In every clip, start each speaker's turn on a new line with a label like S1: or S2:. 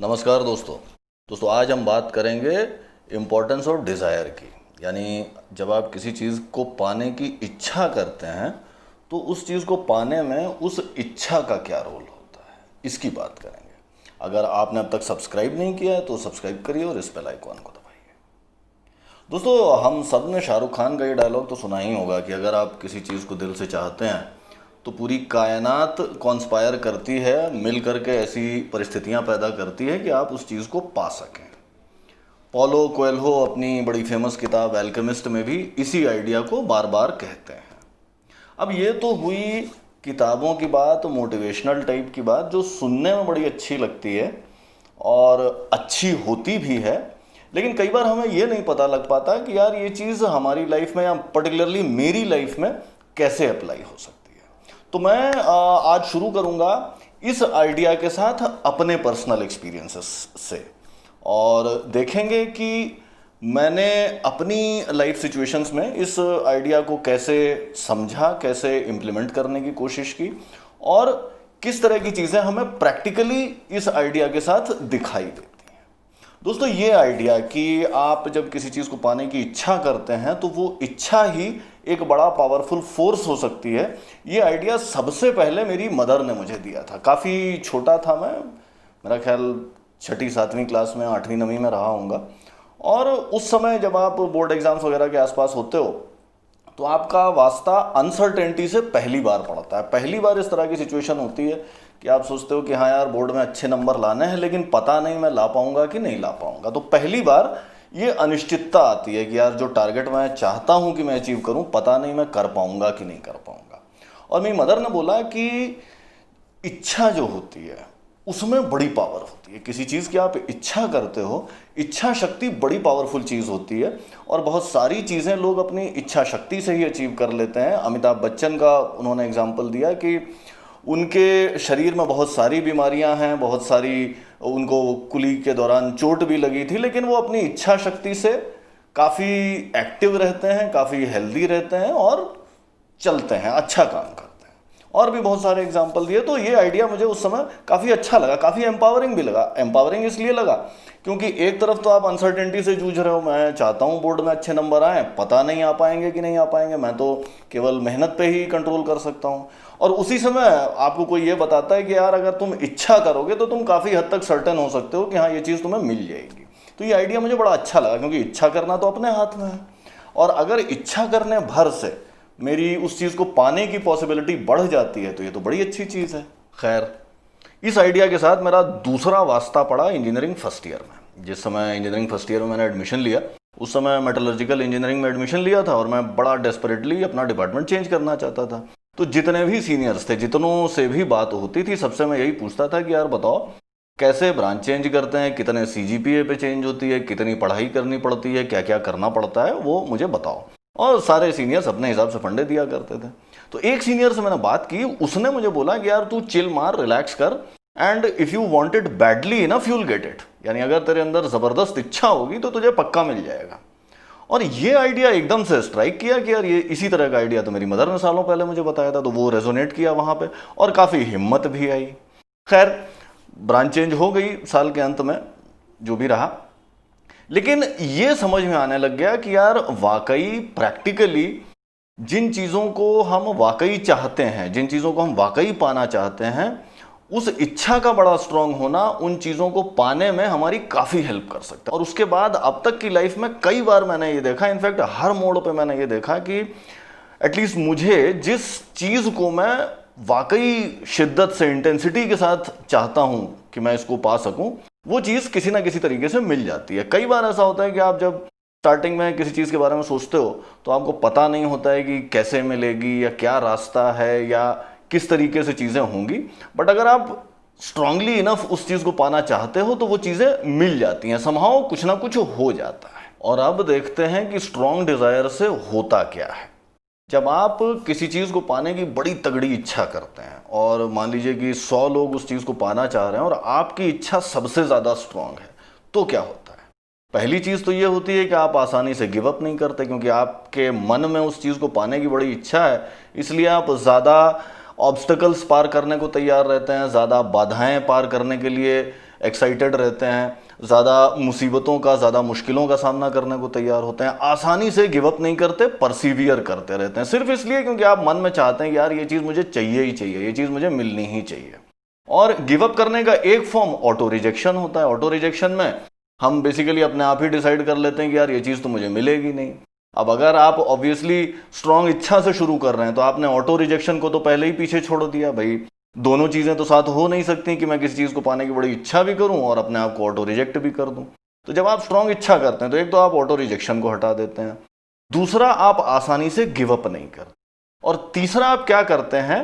S1: नमस्कार दोस्तों आज हम बात करेंगे इम्पोर्टेंस ऑफ डिज़ायर की। यानी जब आप किसी चीज़ को पाने की इच्छा करते हैं तो उस चीज़ को पाने में उस इच्छा का क्या रोल होता है, इसकी बात करेंगे। अगर आपने अब तक सब्सक्राइब नहीं किया है तो सब्सक्राइब करिए और इस बेल आइकॉन को दबाइए। दोस्तों, हम सब ने शाहरुख खान का ये डायलॉग तो सुना ही होगा कि अगर आप किसी चीज़ को दिल से चाहते हैं तो पूरी कायनात कॉन्स्पायर करती है, मिल करके ऐसी परिस्थितियां पैदा करती है कि आप उस चीज़ को पा सकें। पॉलो कोएल्हो अपनी बड़ी फेमस किताब एल्केमिस्ट में भी इसी आइडिया को बार बार कहते हैं। अब ये तो हुई किताबों की बात, मोटिवेशनल टाइप की बात, जो सुनने में बड़ी अच्छी लगती है और अच्छी होती भी है। लेकिन कई बार हमें ये नहीं पता लग पाता कि यार ये चीज़ हमारी लाइफ में या पर्टिकुलरली मेरी लाइफ में कैसे अप्लाई हो सकती है। तो मैं आज शुरू करूंगा इस आइडिया के साथ अपने पर्सनल एक्सपीरियंसेस से, और देखेंगे कि मैंने अपनी लाइफ सिचुएशंस में इस आइडिया को कैसे समझा, कैसे इम्प्लीमेंट करने की कोशिश की और किस तरह की चीज़ें हमें प्रैक्टिकली इस आइडिया के साथ दिखाई देती हैं। दोस्तों, ये आइडिया कि आप जब किसी चीज़ को पाने की इच्छा करते हैं तो वो इच्छा ही एक बड़ा पावरफुल फोर्स हो सकती है, ये आइडिया सबसे पहले मेरी मदर ने मुझे दिया था। काफ़ी छोटा था मैं, मेरा ख्याल 6ठी 7वीं क्लास में, 8वीं 9वीं में रहा हूँगा। और उस समय जब आप बोर्ड एग्जाम्स वगैरह के आसपास होते हो तो आपका वास्ता अनसर्टेनिटी से पहली बार पड़ता है। पहली बार इस तरह की सिचुएशन होती है कि आप सोचते हो कि हाँ यार, बोर्ड में अच्छे नंबर लाने हैं, लेकिन पता नहीं मैं ला पाऊंगा कि नहीं ला पाऊंगा। तो पहली बार ये अनिश्चितता आती है कि यार जो टारगेट मैं चाहता हूं कि मैं अचीव करूं, पता नहीं मैं कर पाऊंगा कि नहीं कर पाऊंगा। और मेरी मदर ने बोला कि इच्छा जो होती है उसमें बड़ी पावर होती है। किसी चीज़ की आप इच्छा करते हो, इच्छा शक्ति बड़ी पावरफुल चीज़ होती है और बहुत सारी चीज़ें लोग अपनी इच्छा शक्ति से ही अचीव कर लेते हैं। अमिताभ बच्चन का उन्होंने एग्जाम्पल दिया कि उनके शरीर में बहुत सारी बीमारियां हैं, बहुत सारी, उनको कुली के दौरान चोट भी लगी थी, लेकिन वो अपनी इच्छा शक्ति से काफ़ी एक्टिव रहते हैं, काफ़ी हेल्दी रहते हैं और चलते हैं, अच्छा काम करते हैं। और भी बहुत सारे एग्जाम्पल दिए। तो ये आइडिया मुझे उस समय काफ़ी अच्छा लगा, काफ़ी एम्पावरिंग भी लगा। एम्पावरिंग इसलिए लगा क्योंकि एक तरफ तो आप अनसर्टेनिटी से जूझ रहे हो, मैं चाहता हूँ बोर्ड में अच्छे नंबर आए, पता नहीं आ पाएंगे कि नहीं आ पाएंगे, मैं तो केवल मेहनत पे ही कंट्रोल कर सकता हूँ। और उसी समय आपको कोई ये बताता है कि यार अगर तुम इच्छा करोगे तो तुम काफ़ी हद तक सर्टेन हो सकते हो कि हाँ ये चीज़ तुम्हें मिल जाएगी। तो ये आइडिया मुझे बड़ा अच्छा लगा, क्योंकि इच्छा करना तो अपने हाथ में है, और अगर इच्छा करने भर से मेरी उस चीज़ को पाने की पॉसिबिलिटी बढ़ जाती है तो ये तो बड़ी अच्छी चीज़ है। खैर, इस आइडिया के साथ मेरा दूसरा वास्ता पड़ा इंजीनियरिंग फर्स्ट ईयर में। जिस समय इंजीनियरिंग फर्स्ट ईयर में मैंने एडमिशन लिया, उस समय मेटलर्जिकल इंजीनियरिंग में एडमिशन लिया था और मैं बड़ा डेस्परेटली अपना डिपार्टमेंट चेंज करना चाहता था। तो जितने भी सीनियर्स थे, जितनों से भी बात होती थी, सबसे मैं यही पूछता था कि यार बताओ कैसे ब्रांच चेंज करते हैं, कितने CGPA पे चेंज होती है, कितनी पढ़ाई करनी पड़ती है, क्या क्या करना पड़ता है, वो मुझे बताओ। और सारे सीनियर्स अपने हिसाब से फंडे दिया करते थे। तो एक सीनियर से मैंने बात की, उसने मुझे बोला कि यार तू चिल मार, रिलैक्स कर, and if you want it badly enough you will get it. यानी अगर तेरे अंदर ज़बरदस्त इच्छा होगी तो तुझे पक्का मिल जाएगा। और ये आइडिया एकदम से स्ट्राइक किया कि यार ये इसी तरह का आइडिया तो मेरी मदर ने सालों पहले मुझे बताया था, तो वो रेजोनेट किया वहाँ पे और काफ़ी हिम्मत भी आई। खैर, ब्रांच चेंज हो गई साल के अंत में, जो भी रहा। लेकिन ये समझ में आने लग गया कि यार वाकई प्रैक्टिकली जिन चीज़ों को हम वाकई चाहते हैं, जिन चीज़ों को हम वाकई पाना चाहते हैं, उस इच्छा का बड़ा स्ट्रांग होना उन चीज़ों को पाने में हमारी काफ़ी हेल्प कर सकता है। और उसके बाद अब तक की लाइफ में कई बार मैंने ये देखा, इनफैक्ट हर मोड़ पे मैंने ये देखा कि एटलीस्ट मुझे जिस चीज़ को मैं वाकई शिद्दत से, इंटेंसिटी के साथ चाहता हूँ कि मैं इसको पा सकूँ, वो चीज़ किसी ना किसी तरीके से मिल जाती है। कई बार ऐसा होता है कि आप जब स्टार्टिंग में किसी चीज़ के बारे में सोचते हो तो आपको पता नहीं होता है कि कैसे मिलेगी या क्या रास्ता है या किस तरीके से चीज़ें होंगी, बट अगर आप स्ट्रांगली इनफ उस चीज़ को पाना चाहते हो तो वो चीज़ें मिल जाती हैं, समहाउ कुछ ना कुछ हो जाता है। और अब देखते हैं कि स्ट्रांग डिज़ायर से होता क्या है। जब आप किसी चीज़ को पाने की बड़ी तगड़ी इच्छा करते हैं और मान लीजिए कि 100 लोग उस चीज़ को पाना चाह रहे हैं और आपकी इच्छा सबसे ज़्यादा स्ट्रांग है, तो क्या होता है? पहली चीज़ तो ये होती है कि आप आसानी से गिव अप नहीं करते, क्योंकि आपके मन में उस चीज़ को पाने की बड़ी इच्छा है, इसलिए आप ज़्यादा ऑब्स्टेकल्स पार करने को तैयार रहते हैं, ज़्यादा बाधाएं पार करने के लिए एक्साइटेड रहते हैं, ज़्यादा मुसीबतों का, ज़्यादा मुश्किलों का सामना करने को तैयार होते हैं, आसानी से गिव अप नहीं करते, परसिवियर करते रहते हैं, सिर्फ इसलिए क्योंकि आप मन में चाहते हैं कि यार ये चीज़ मुझे चाहिए ही चाहिए, ये चीज़ मुझे मिलनी ही चाहिए। और गिव अप करने का एक फॉर्म ऑटो रिजेक्शन होता है। ऑटो रिजेक्शन में हम बेसिकली अपने आप ही डिसाइड कर लेते हैं कि यार ये चीज़ तो मुझे मिलेगी नहीं। अब अगर आप ऑब्वियसली स्ट्रांग इच्छा से शुरू कर रहे हैं तो आपने ऑटो रिजेक्शन को तो पहले ही पीछे छोड़ दिया। भाई दोनों चीज़ें तो साथ हो नहीं सकती कि मैं किसी चीज़ को पाने की बड़ी इच्छा भी करूं और अपने आप को ऑटो रिजेक्ट भी कर दूं। तो जब आप स्ट्रांग इच्छा करते हैं तो एक तो आप ऑटो रिजेक्शन को हटा देते हैं, दूसरा आप आसानी से गिव अप नहीं करते, और तीसरा आप क्या करते हैं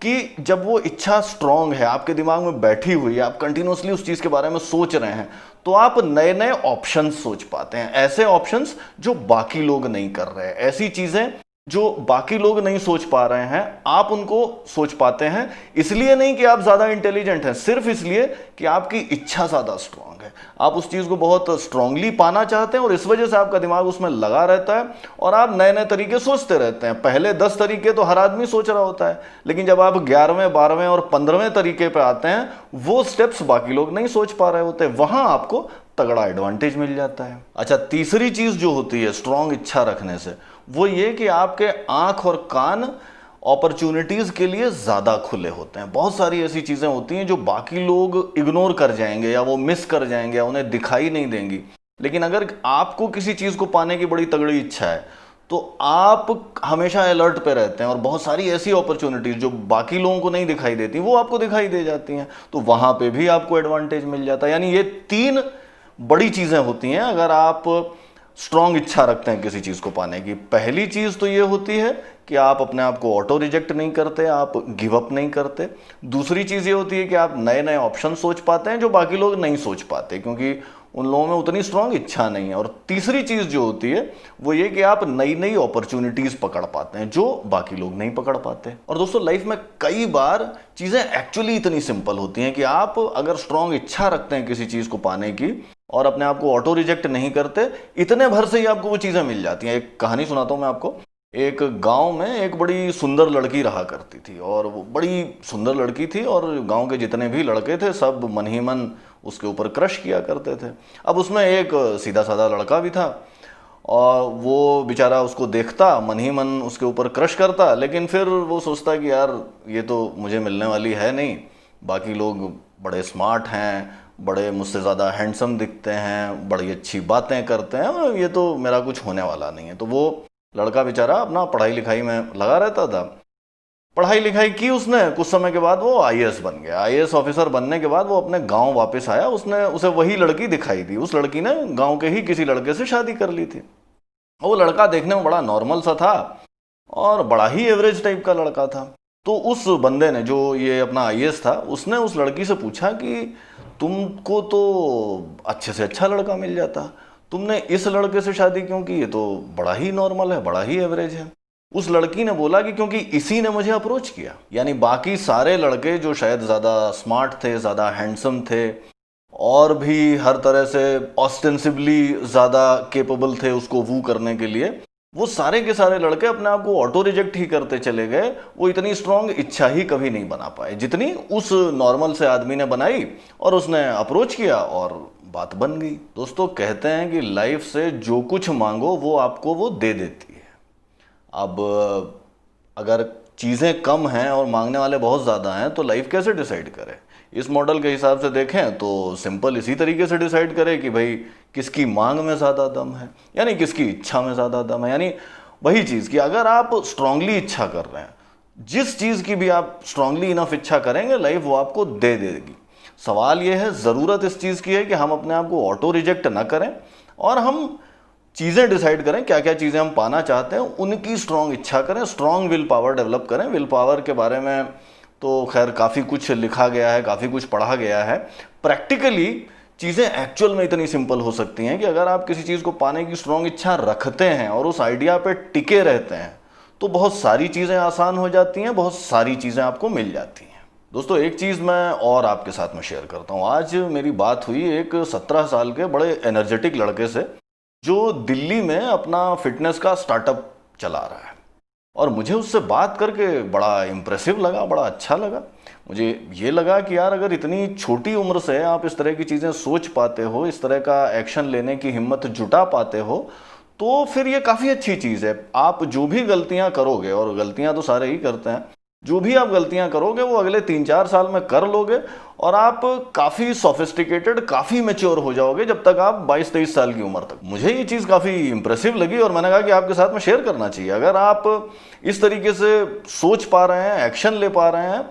S1: कि जब वो इच्छा स्ट्रांग है, आपके दिमाग में बैठी हुई है, आप कंटिन्यूसली उस चीज़ के बारे में सोच रहे हैं, तो आप नए नए ऑप्शंस सोच पाते हैं, ऐसे ऑप्शंस जो बाकी लोग नहीं कर रहे हैं, ऐसी चीज़ें जो बाकी लोग नहीं सोच पा रहे हैं, आप उनको सोच पाते हैं। इसलिए नहीं कि आप ज़्यादा इंटेलिजेंट हैं, सिर्फ इसलिए कि आपकी इच्छा ज़्यादा स्ट्रांग है, आप उस चीज़ को बहुत स्ट्रांगली पाना चाहते हैं और इस वजह से आपका दिमाग उसमें लगा रहता है और आप नए नए तरीके सोचते रहते हैं। पहले 10 तरीके तो हर आदमी सोच रहा होता है, लेकिन जब आप 11वें 12वें और 15वें तरीके पर आते हैं, वो स्टेप्स बाकी लोग नहीं सोच पा रहे होते, वहां आपको तगड़ा एडवांटेज मिल जाता है। अच्छा, तीसरी चीज़ जो होती है स्ट्रांग इच्छा रखने से, वो ये कि आपके आंख और कान अपॉर्चुनिटीज़ के लिए ज़्यादा खुले होते हैं। बहुत सारी ऐसी चीज़ें होती हैं जो बाकी लोग इग्नोर कर जाएंगे या वो मिस कर जाएंगे या उन्हें दिखाई नहीं देंगी, लेकिन अगर आपको किसी चीज़ को पाने की बड़ी तगड़ी इच्छा है तो आप हमेशा अलर्ट पे रहते हैं और बहुत सारी ऐसी अपॉर्चुनिटीज़ जो बाकी लोगों को नहीं दिखाई देती वो आपको दिखाई दे जाती हैं, तो वहाँ पे भी आपको एडवांटेज मिल जाता है। यानी ये 3 बड़ी चीज़ें होती हैं अगर आप स्ट्रांग इच्छा रखते हैं किसी चीज़ को पाने की। पहली चीज़ तो ये होती है कि आप अपने आप को ऑटो रिजेक्ट नहीं करते, आप गिव अप नहीं करते। दूसरी चीज़ ये होती है कि आप नए नए ऑप्शन सोच पाते हैं जो बाकी लोग नहीं सोच पाते, क्योंकि उन लोगों में उतनी स्ट्रांग इच्छा नहीं है। और तीसरी चीज़ जो होती है वो ये कि आप नई नई अपॉर्चुनिटीज़ पकड़ पाते हैं जो बाकी लोग नहीं पकड़ पाते। और दोस्तों, लाइफ में कई बार चीज़ें एक्चुअली इतनी सिंपल होती हैं कि आप अगर स्ट्रांग इच्छा रखते हैं किसी चीज़ को पाने की और अपने आप को ऑटो रिजेक्ट नहीं करते, इतने भर से ही आपको वो चीज़ें मिल जाती हैं। एक कहानी सुनाता हूँ मैं आपको। एक गांव में एक बड़ी सुंदर लड़की रहा करती थी, और वो बड़ी सुंदर लड़की थी और गांव के जितने भी लड़के थे सब मन ही मन उसके ऊपर क्रश किया करते थे। अब उसमें एक सीधा साधा लड़का भी था और वो बेचारा उसको देखता, मन ही मन उसके ऊपर क्रश करता, लेकिन फिर वो सोचता कि यार ये तो मुझे मिलने वाली है नहीं, बाकी लोग बड़े स्मार्ट हैं, बड़े मुझसे ज़्यादा हैंडसम दिखते हैं, बड़ी अच्छी बातें करते हैं, और ये तो मेरा कुछ होने वाला नहीं है। तो वो लड़का बेचारा अपना पढ़ाई लिखाई में लगा रहता था। पढ़ाई लिखाई की उसने, कुछ समय के बाद वो आईएएस बन गया। आईएएस ऑफिसर बनने के बाद वो अपने गांव वापस आया, उसे वही लड़की दिखाई दी। उस लड़की ने गांव के ही किसी लड़के से शादी कर ली थी। वो लड़का देखने में बड़ा नॉर्मल सा था और बड़ा ही एवरेज टाइप का लड़का था। तो उस बंदे ने, जो ये अपना आईएएस था, उसने उस लड़की से पूछा कि तुमको तो अच्छे से अच्छा लड़का मिल जाता, तुमने इस लड़के से शादी क्यों की, ये तो बड़ा ही नॉर्मल है, बड़ा ही एवरेज है। उस लड़की ने बोला कि क्योंकि इसी ने मुझे अप्रोच किया। यानी बाकी सारे लड़के जो शायद ज़्यादा स्मार्ट थे, ज़्यादा हैंडसम थे और भी हर तरह से ऑस्टेंसिबली ज़्यादा केपेबल थे उसको वू करने के लिए, वो सारे के सारे लड़के अपने आप को ऑटो रिजेक्ट ही करते चले गए। वो इतनी स्ट्रांग इच्छा ही कभी नहीं बना पाए जितनी उस नॉर्मल से आदमी ने बनाई, और उसने अप्रोच किया और बात बन गई। दोस्तों, कहते हैं कि लाइफ से जो कुछ मांगो वो आपको वो दे देती है। अब अगर चीज़ें कम हैं और मांगने वाले बहुत ज़्यादा हैं तो लाइफ कैसे डिसाइड करें? इस मॉडल के हिसाब से देखें तो सिंपल इसी तरीके से डिसाइड करें कि भाई किसकी मांग में ज़्यादा दम है, यानी किसकी इच्छा में ज़्यादा दम है। यानी वही चीज़ कि अगर आप स्ट्रांगली इच्छा कर रहे हैं, जिस चीज़ की भी आप स्ट्रांगली इनफ इच्छा करेंगे, लाइफ वो आपको दे देगी। सवाल ये है, ज़रूरत इस चीज़ की है कि हम अपने आप को ऑटो रिजेक्ट ना करें और हम चीज़ें डिसाइड करें, क्या क्या चीज़ें हम पाना चाहते हैं, उनकी स्ट्रांग इच्छा करें, स्ट्रांग विल पावर डेवलप करें। विल पावर के बारे में तो खैर काफ़ी कुछ लिखा गया है, काफ़ी कुछ पढ़ा गया है। प्रैक्टिकली चीज़ें एक्चुअल में इतनी सिंपल हो सकती हैं कि अगर आप किसी चीज़ को पाने की स्ट्रांग इच्छा रखते हैं और उस आइडिया पे टिके रहते हैं तो बहुत सारी चीज़ें आसान हो जाती हैं, बहुत सारी चीज़ें आपको मिल जाती हैं। दोस्तों, एक चीज़ मैं और आपके साथ में शेयर करता हूँ। आज मेरी बात हुई एक 17 साल के बड़े एनर्जेटिक लड़के से जो दिल्ली में अपना फिटनेस का स्टार्टअप चला रहा है, और मुझे उससे बात करके बड़ा इम्प्रेसिव लगा, बड़ा अच्छा लगा। मुझे ये लगा कि यार अगर इतनी छोटी उम्र से आप इस तरह की चीज़ें सोच पाते हो, इस तरह का एक्शन लेने की हिम्मत जुटा पाते हो, तो फिर ये काफ़ी अच्छी चीज़ है। आप जो भी गलतियां करोगे, और गलतियां तो सारे ही करते हैं, जो भी आप गलतियां करोगे वो अगले 3-4 साल में कर लोगे और आप काफ़ी सोफिस्टिकेटेड, काफ़ी मेच्योर हो जाओगे जब तक आप 22-23 साल की उम्र तक। मुझे ये चीज़ काफ़ी इंप्रेसिव लगी और मैंने कहा कि आपके साथ में शेयर करना चाहिए। अगर आप इस तरीके से सोच पा रहे हैं, एक्शन ले पा रहे हैं,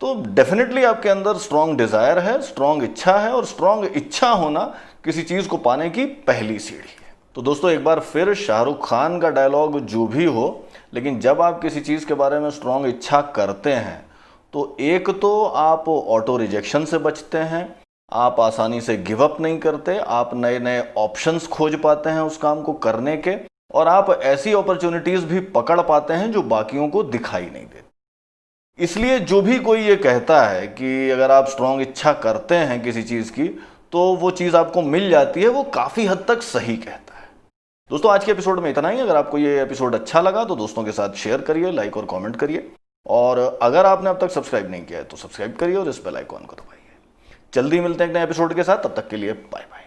S1: तो डेफिनेटली आपके अंदर स्ट्रांग डिज़ायर है, स्ट्रांग इच्छा है, और स्ट्रांग इच्छा होना किसी चीज़ को पाने की पहली सीढ़ी है। तो दोस्तों एक बार फिर शाहरुख खान का डायलॉग जो भी हो, लेकिन जब आप किसी चीज़ के बारे में स्ट्रांग इच्छा करते हैं तो एक तो आप ऑटो रिजेक्शन से बचते हैं, आप आसानी से गिव अप नहीं करते, आप नए नए ऑप्शंस खोज पाते हैं उस काम को करने के, और आप ऐसी अपॉर्चुनिटीज़ भी पकड़ पाते हैं जो बाकियों को दिखाई नहीं देती। इसलिए जो भी कोई ये कहता है कि अगर आप स्ट्रांग इच्छा करते हैं किसी चीज़ की तो वो चीज़ आपको मिल जाती है, वो काफ़ी हद तक सही कहता है। दोस्तों आज के एपिसोड में इतना ही। अगर आपको ये एपिसोड अच्छा लगा तो दोस्तों के साथ शेयर करिए, लाइक और कमेंट करिए, और अगर आपने अब तक सब्सक्राइब नहीं किया है तो सब्सक्राइब करिए और इस बेल आइकॉन को दबाइए। जल्दी मिलते हैं एक नए एपिसोड के साथ, तब तक के लिए बाय बाय।